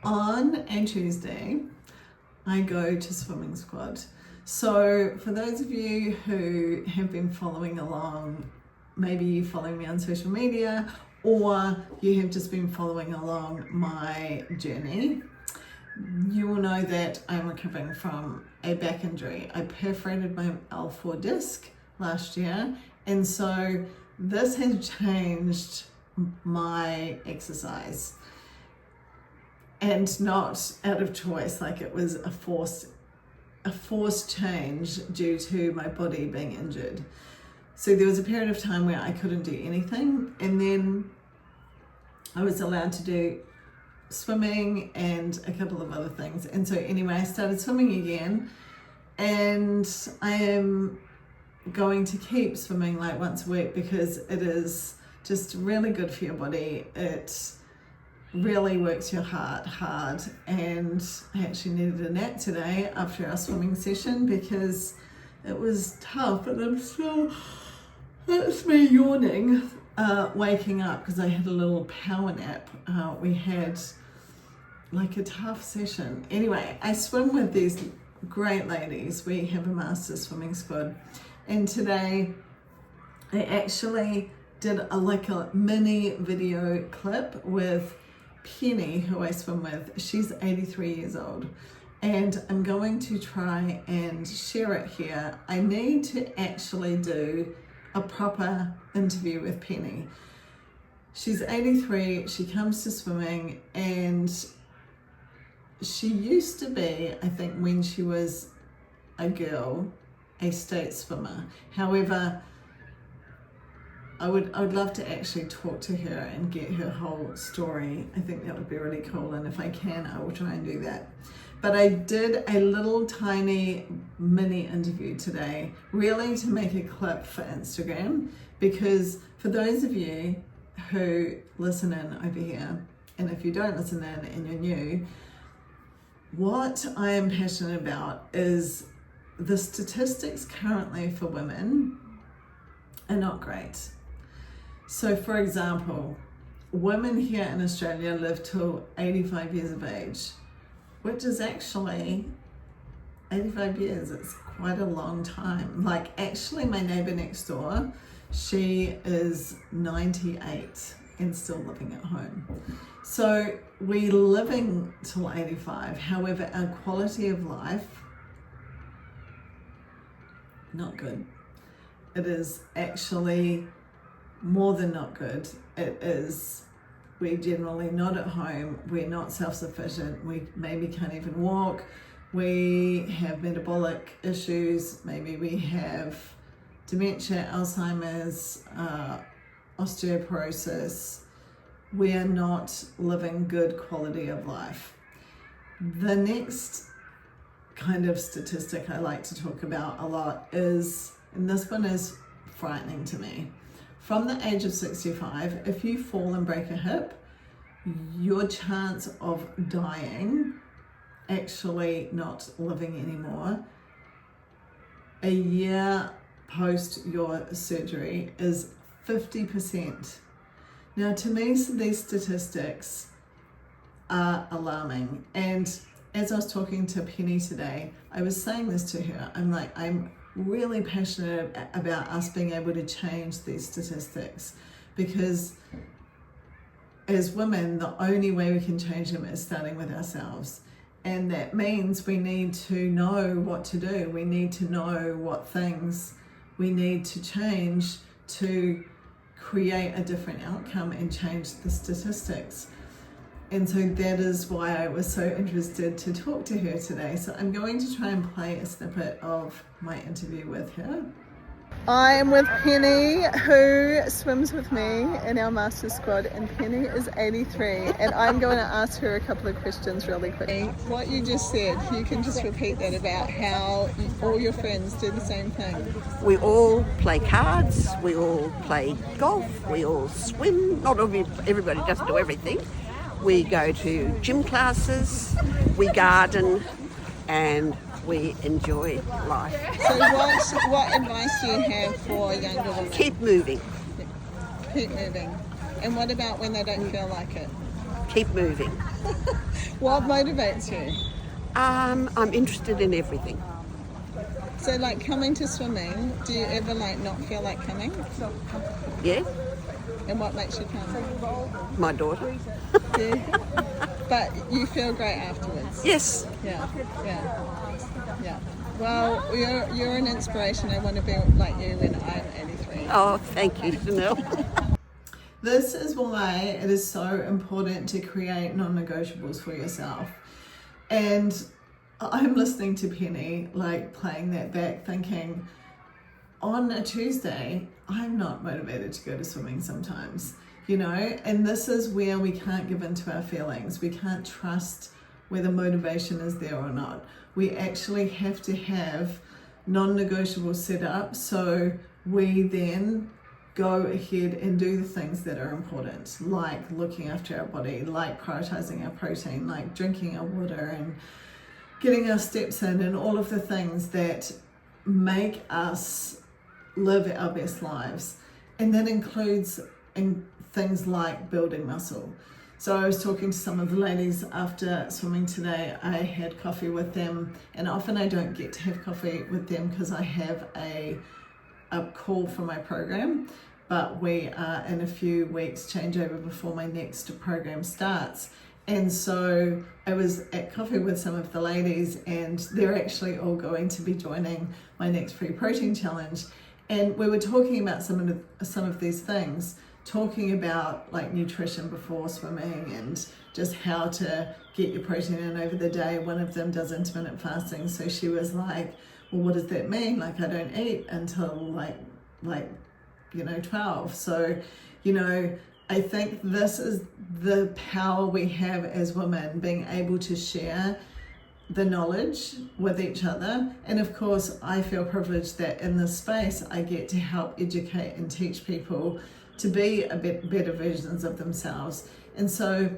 On a Tuesday, I go to swimming squad. So for those of you who have been following along, maybe you follow me on social media or you have just been following along my journey, you will know that I'm recovering from a back injury. I perforated my L4 disc last year, and so this has changed my exercise, and not out of choice, like it was a forced change due to my body being injured. So there was a period of time where I couldn't do anything, and then I was allowed to do swimming and a couple of other things. And so anyway, I started swimming again, and I am going to keep swimming like once a week because it is just really good for your body. It really works your heart hard, and I actually needed a nap today after our swimming session because it was tough, and that's me yawning, waking up because I had a little power nap. We had like a tough session. Anyway, I swim with these great ladies. We have a master swimming squad, and today I actually did a mini video clip with Penny, who I swim with. She's 83 years old, and I'm going to try and share it here. I need to actually do a proper interview with Penny. She's 83, she comes to swimming, and she used to be, I think when she was a girl, a state swimmer. However, I would love to actually talk to her and get her whole story. I think that would be really cool, and if I can, I will try and do that. But I did a little tiny mini interview today, really to make a clip for Instagram, because for those of you who listen in over here, and if you don't listen in and you're new, what I am passionate about is the statistics currently for women are not great. So for example, women here in Australia live till 85 years of age, which is actually 85 years. It's quite a long time. Like actually my neighbor next door, she is 98 and still living at home. So we're living till 85. However, our quality of life, not good. It is actually more than not good. It is, we're generally not at home, we're not self-sufficient, we maybe can't even walk, we have metabolic issues, maybe we have dementia, Alzheimer's, osteoporosis. We are not living good quality of life. The next kind of statistic I like to talk about a lot is, and this one is frightening to me, from the age of 65, if you fall and break a hip, your chance of dying, actually not living anymore, a year post your surgery is 50%. Now to me, these statistics are alarming. And as I was talking to Penny today, I was saying this to her. I'm really passionate about us being able to change these statistics, because as women, the only way we can change them is starting with ourselves. And that means we need to know what to do. We need to know what things we need to change to create a different outcome and change the statistics. And so that is why I was so interested to talk to her today. So I'm going to try and play a snippet of my interview with her. I am with Penny, who swims with me in our master squad, and Penny is 83, and I'm going to ask her a couple of questions really quickly. What you just said, you can just repeat that about how all your friends do the same thing. We all play cards, we all play golf, we all swim. Not everybody does do everything. We go to gym classes, we garden, and we enjoy life. So what advice do you have for younger women? Keep moving. Keep moving. And what about when they don't feel like it? keep moving. What motivates you? I'm interested in everything. So like coming to swimming, do you ever like not feel like coming? Yeah, And what makes you come? my daughter. Yeah. But you feel great afterwards. Yes. Yeah. Yeah. Well, you're an inspiration. I want to be like you when I'm 83. Oh, thank you, Chanel. This is why it is so important to create non-negotiables for yourself. And I'm listening to Penny, like playing that back, thinking, on a Tuesday, I'm not motivated to go to swimming sometimes, you know? And this is where we can't give in to our feelings. We can't trust whether motivation is there or not. We actually have to have non-negotiable set up so we then go ahead and do the things that are important, like looking after our body, like prioritizing our protein, like drinking our water and getting our steps in, and all of the things that make us live our best lives. And that includes things like building muscle. So I was talking to some of the ladies after swimming today. I had coffee with them, and often I don't get to have coffee with them because I have a call for my program, but we are in a few weeks changeover before my next program starts. And so I was at coffee with some of the ladies, and they're actually all going to be joining my next free protein challenge. And we were talking about some of these things, talking about like nutrition before swimming and just how to get your protein in over the day. One of them does intermittent fasting, so she was like, well, what does that mean? Like, I don't eat until like 12. So, I think this is the power we have as women, being able to share the knowledge with each other. And of course, I feel privileged that in this space, I get to help educate and teach people to be a bit better versions of themselves. And so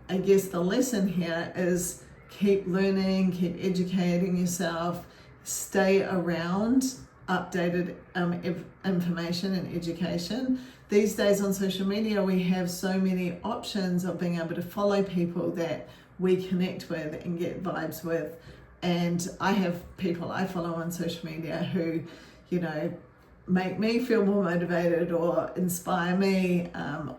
I guess the lesson here is keep learning, keep educating yourself, stay around updated information and education. These days on social media, we have so many options of being able to follow people that we connect with and get vibes with. And I have people I follow on social media who, make me feel more motivated or inspire me,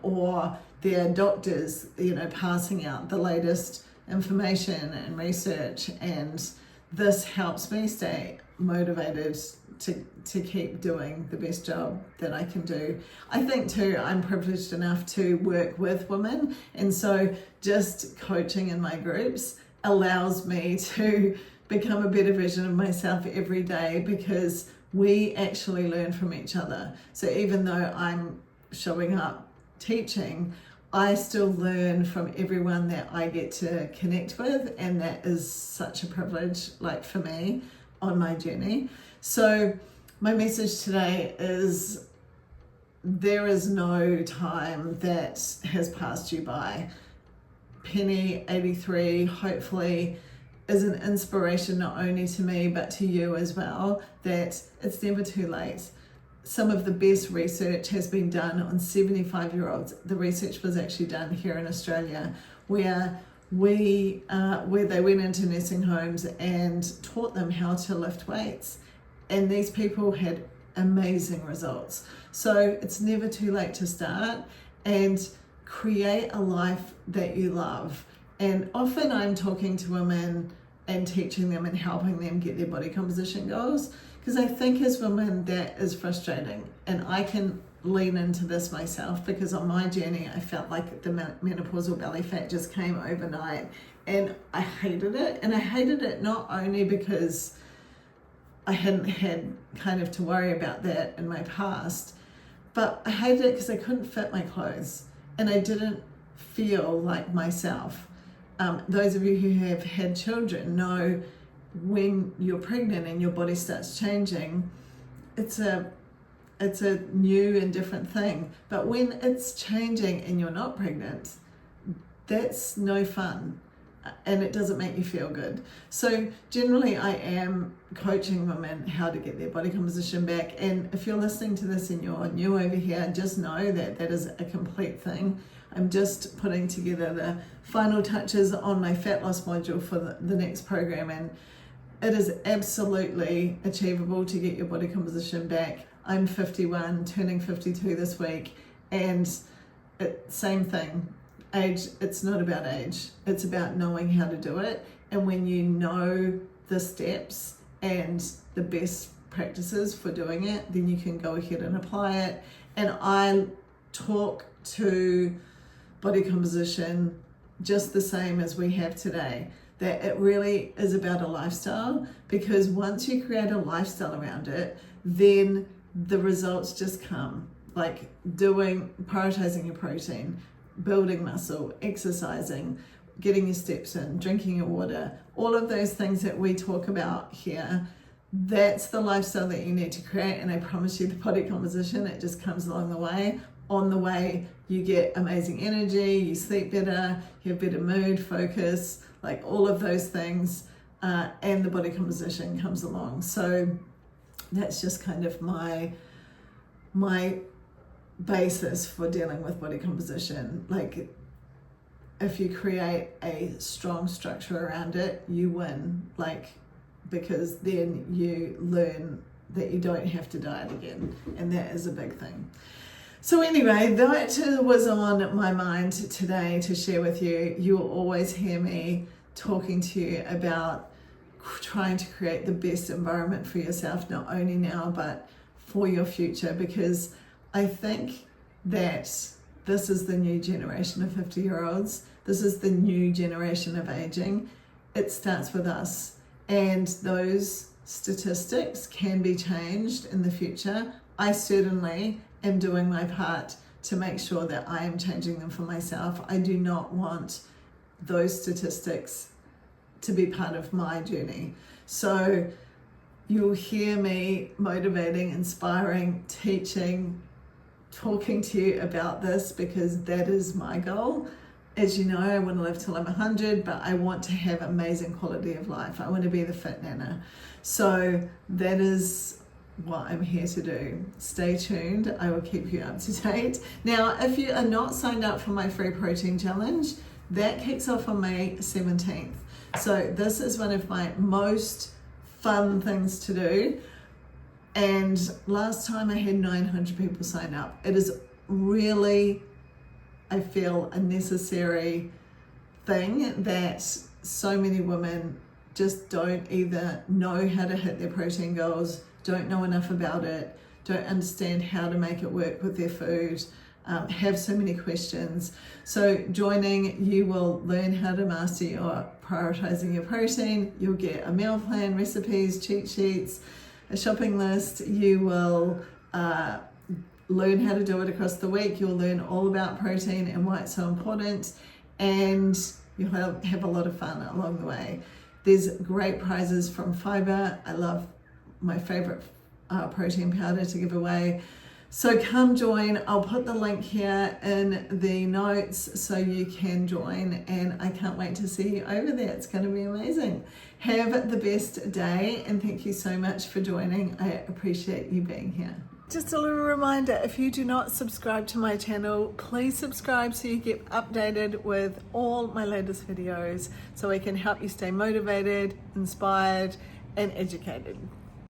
or they're doctors, passing out the latest information and research. And this helps me stay motivated to keep doing the best job that I can do. I think too, I'm privileged enough to work with women, and so just coaching in my groups allows me to become a better version of myself every day, because we actually learn from each other. So even though I'm showing up teaching, I still learn from everyone that I get to connect with, and that is such a privilege, like for me, on my journey. So my message today is there is no time that has passed you by. Penny, 83, hopefully is an inspiration not only to me but to you as well, that it's never too late. Some of the best research has been done on 75-year-olds. The research was actually done here in Australia, where they went into nursing homes and taught them how to lift weights. And these people had amazing results. So it's never too late to start and create a life that you love. And often I'm talking to women and teaching them and helping them get their body composition goals, because I think as women that is frustrating. And I can lean into this myself, because on my journey I felt like the menopausal belly fat just came overnight, and I hated it. And I hated it not only because I hadn't had kind of to worry about that in my past, but I hated it because I couldn't fit my clothes and I didn't feel like myself. Those of you who have had children know when you're pregnant and your body starts changing, it's a new and different thing. But when it's changing and you're not pregnant, that's no fun, and it doesn't make you feel good. So generally I am coaching women how to get their body composition back. And if you're listening to this and you're new over here, just know that that is a complete thing. I'm just putting together the final touches on my fat loss module for the next program, and it is absolutely achievable to get your body composition back. I'm 51, turning 52 this week, and same thing. Age, it's not about age. It's about knowing how to do it. And when you know the steps and the best practices for doing it, then you can go ahead and apply it. And I talk to body composition just the same as we have today, that it really is about a lifestyle, because once you create a lifestyle around it, then the results just come. Like prioritizing your protein, building muscle, exercising, getting your steps in, drinking your water, all of those things that we talk about here, that's the lifestyle that you need to create. And I promise you, the body composition, it just comes along the way. On the way, you get amazing energy, you sleep better, you have better mood, focus, like all of those things, and the body composition comes along. So that's just kind of my basis for dealing with body composition. Like, if you create a strong structure around it, you win, like, because then you learn that you don't have to diet again, and that is a big thing. So anyway, that was on my mind today to share with you. You will always hear me talking to you about trying to create the best environment for yourself, not only now, but for your future, because I think that this is the new generation of 50-year-olds. This is the new generation of aging. It starts with us, and those statistics can be changed in the future. I certainly am doing my part to make sure that I am changing them for myself. I do not want those statistics to be part of my journey. So you'll hear me motivating, inspiring, teaching, talking to you about this, because that is my goal. As you know, I want to live till I'm 100, but I want to have amazing quality of life. I want to be the fit nana. So that is what I'm here to do. Stay tuned. I will keep you up to date. Now, if you are not signed up for my free protein challenge, that kicks off on May 17th. So this is one of my most fun things to do. And last time I had 900 people sign up. It is really, I feel, a necessary thing that so many women just don't either know how to hit their protein goals, don't know enough about it, don't understand how to make it work with their food, have so many questions. So joining, you will learn how to master your prioritizing your protein. You'll get a meal plan, recipes, cheat sheets, a shopping list. You will learn how to do it across the week. You'll learn all about protein and why it's so important, and you'll have a lot of fun along the way. There's great prizes from Phyba. I love my favorite protein powder to give away. So come join. I'll put the link here in the notes so you can join, and I can't wait to see you over there. It's going to be amazing. Have the best day, and thank you so much for joining. I appreciate you being here. Just a little reminder, if you do not subscribe to my channel, please subscribe so you get updated with all my latest videos, so I can help you stay motivated, inspired, and educated.